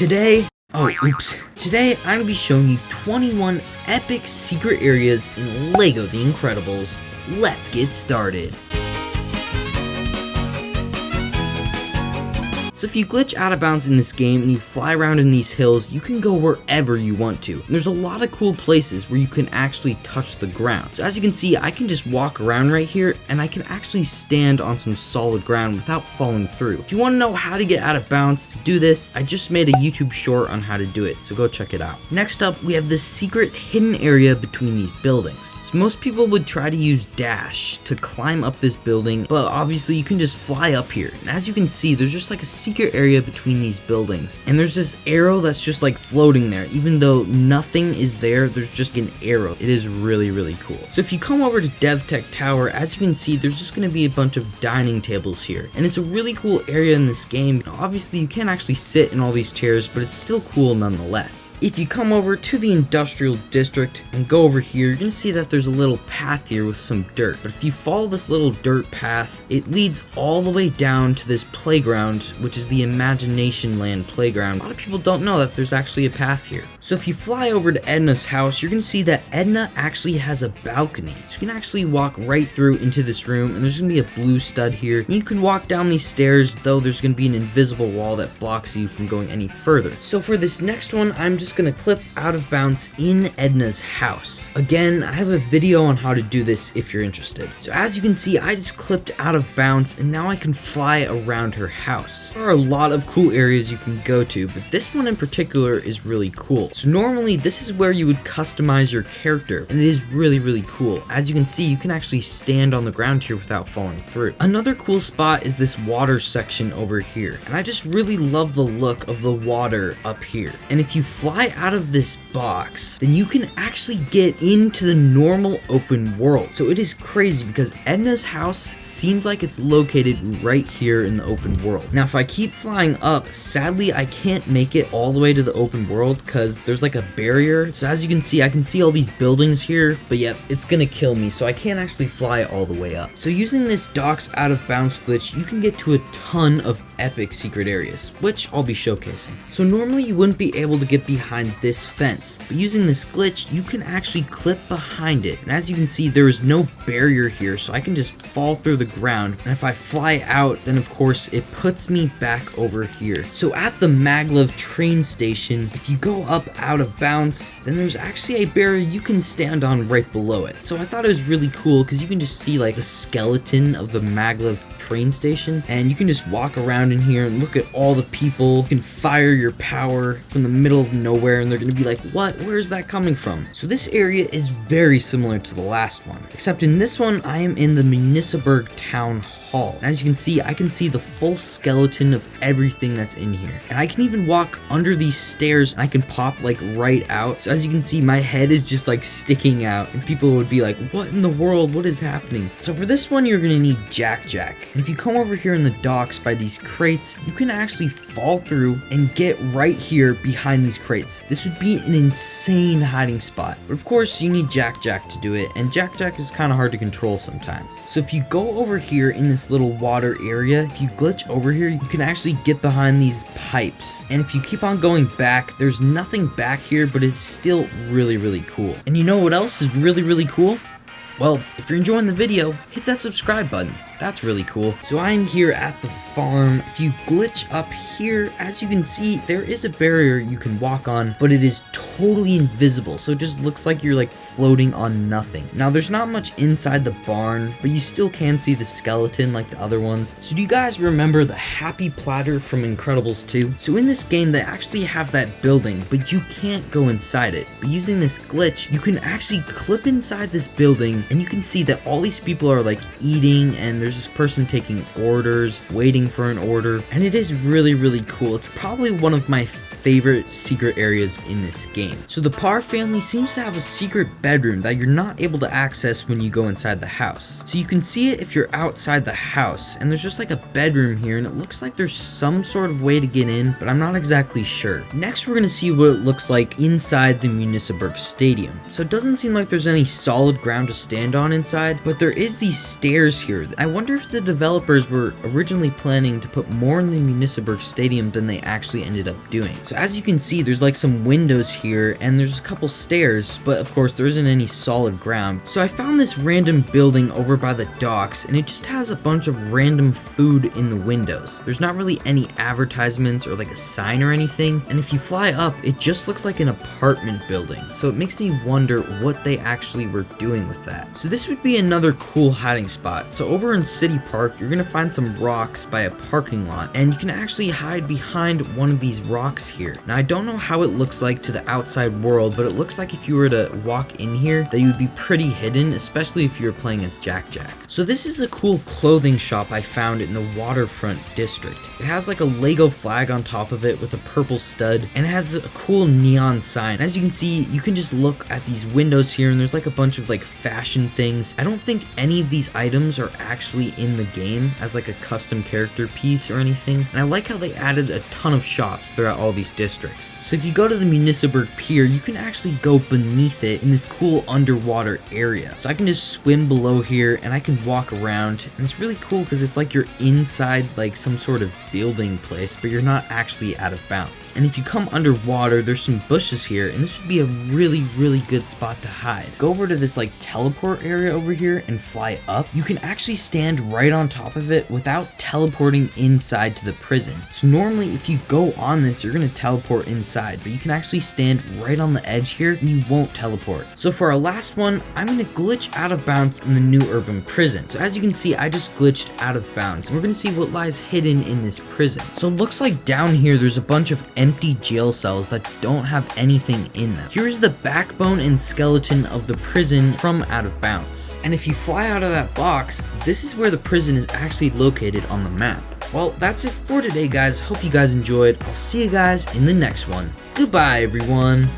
Today, Today I'm going to be showing you 21 epic secret areas in LEGO The Incredibles. Let's get started. So if you glitch out of bounds in this game and you fly around in these hills, you can go wherever you want to. And there's a lot of cool places where you can actually touch the ground. So as you can see, I can just walk around right here and I can actually stand on some solid ground without falling through. If you want to know how to get out of bounds to do this, I just made a YouTube short on how to do it, so go check it out. Next up, we have this secret hidden area between these buildings. So most people would try to use dash to climb up this building, but obviously you can just fly up here. And as you can see, there's just like a secret area between these buildings. And there's this arrow that's just like floating there. Even though nothing is there, there's just an arrow. It is really, really cool. So if you come over to DevTech Tower, as you can see, there's just going to be a bunch of dining tables here. And it's a really cool area in this game. Obviously, you can't actually sit in all these chairs, but it's still cool nonetheless. If you come over to the Industrial District and go over here, you're going to see that there's a little path here with some dirt. But if you follow this little dirt path, it leads all the way down to this playground, which is the Imagination Land playground. A lot of people don't know that there's actually a path here. So if you fly over to Edna's house, you're going to see that Edna actually has a balcony. So you can actually walk right through into this room, and there's going to be a blue stud here. And you can walk down these stairs, though there's going to be an invisible wall that blocks you from going any further. So for this next one, I'm just going to clip out of bounds in Edna's house. Again, I have a video on how to do this if you're interested. So as you can see, I just clipped out of bounds, and now I can fly around her house. There are a lot of cool areas you can go to, but this one in particular is really cool. So normally this is where you would customize your character, and it is really, really cool. As you can see, you can actually stand on the ground here without falling through. Another cool spot is this water section over here, and I just really love the look of the water up here. And if you fly out of this box, then you can actually get into the normal open world. So it is crazy because Edna's house seems like it's located right here in the open world. Now if I keep flying up, sadly I can't make it all the way to the open world because there's like a barrier. So as you can see, I can see all these buildings here, but yet it's gonna kill me, so I can't actually fly all the way up. So using this docks out of bounds glitch, you can get to a ton of epic secret areas, which I'll be showcasing. So normally you wouldn't be able to get behind this fence, but using this glitch, you can actually clip behind it. And as you can see, there is no barrier here, so I can just fall through the ground. And if I fly out, then of course it puts me back over here. So at the Maglev train station, if you go up out of bounds, then there's actually a barrier you can stand on right below it. So I thought it was really cool because you can just see like the skeleton of the Maglev train station, and you can just walk around in here and look at all the people. You can fire your power from the middle of nowhere, and they're gonna be like, what? Where is that coming from? So this area is very similar to the last one, except in this one, I am in the Munciberg Town Hall. And as you can see, I can see the full skeleton of everything that's in here. And I can even walk under these stairs and I can pop like right out. So as you can see, my head is just like sticking out and people would be like, what in the world? What is happening? So for this one, you're gonna need Jack. And if you come over here in the docks by these crates, you can actually fall through and get right here behind these crates. This would be an insane hiding spot. But of course, you need Jack to do it. And Jack is kind of hard to control sometimes. So if you go over here in this little water area, if you glitch over here, you can actually get behind these pipes. And if you keep on going back, there's nothing back here, but it's still really, really cool. And you know what else is really, really cool? Well, if you're enjoying the video, hit that subscribe button. That's really cool. So I'm here at the farm. If you glitch up here, as you can see, there is a barrier you can walk on, but it is totally invisible. So it just looks like you're like floating on nothing. Now there's not much inside the barn, but you still can see the skeleton like the other ones. So do you guys remember the Happy Platter from Incredibles 2? So in this game, they actually have that building, but you can't go inside it. But using this glitch, you can actually clip inside this building, and you can see that all these people are like eating, and there's this person taking orders, waiting for an order, and it is really, really cool. It's probably one of my favorite secret areas in this game. So the Parr family seems to have a secret bedroom that you're not able to access when you go inside the house. So you can see it if you're outside the house, and there's just like a bedroom here, and it looks like there's some sort of way to get in, but I'm not exactly sure. Next, we're gonna see what it looks like inside the Munciberg Stadium. So it doesn't seem like there's any solid ground to stand on inside, but there is these stairs here. I wonder if the developers were originally planning to put more in the Munciberg Stadium than they actually ended up doing. So as you can see, there's like some windows here and there's a couple stairs, but of course there isn't any solid ground. So I found this random building over by the docks, and it just has a bunch of random food in the windows. There's not really any advertisements or like a sign or anything, and if you fly up, it just looks like an apartment building. So it makes me wonder what they actually were doing with that. So this would be another cool hiding spot. So over in City Park, you're gonna find some rocks by a parking lot, and you can actually hide behind one of these rocks here. Now I don't know how it looks like to the outside world, but it looks like if you were to walk in here that you would be pretty hidden, especially if you were playing as Jack. So this is a cool clothing shop I found in the waterfront district. It has like a Lego flag on top of it with a purple stud, and it has a cool neon sign. As you can see, you can just look at these windows here and there's like a bunch of like fashion things. I don't think any of these items are actually in the game as like a custom character piece or anything, and I like how they added a ton of shops throughout all these districts. So if you go to the Munciberg Pier, you can actually go beneath it in this cool underwater area. So I can just swim below here and I can walk around, and it's really cool because it's like you're inside like some sort of building place, but you're not actually out of bounds. And if you come underwater, there's some bushes here, and this would be a really good spot to hide. Go over to this like teleport area over here and fly up. You can actually stand right on top of it without teleporting inside to the prison. So normally if you go on this, you're gonna teleport inside, but you can actually stand right on the edge here and you won't teleport. So for our last one, I'm gonna glitch out of bounds in the new Urbem prison. So as you can see, I just glitched out of bounds, and we're gonna see what lies hidden in this prison. So it looks like down here there's a bunch of empty jail cells that don't have anything in them. Here is the backbone and skeleton of the prison from Out of Bounds. And if you fly out of that box, this is where the prison is actually located on the map. Well, that's it for today, guys. Hope you guys enjoyed. I'll see you guys in the next one. Goodbye, everyone.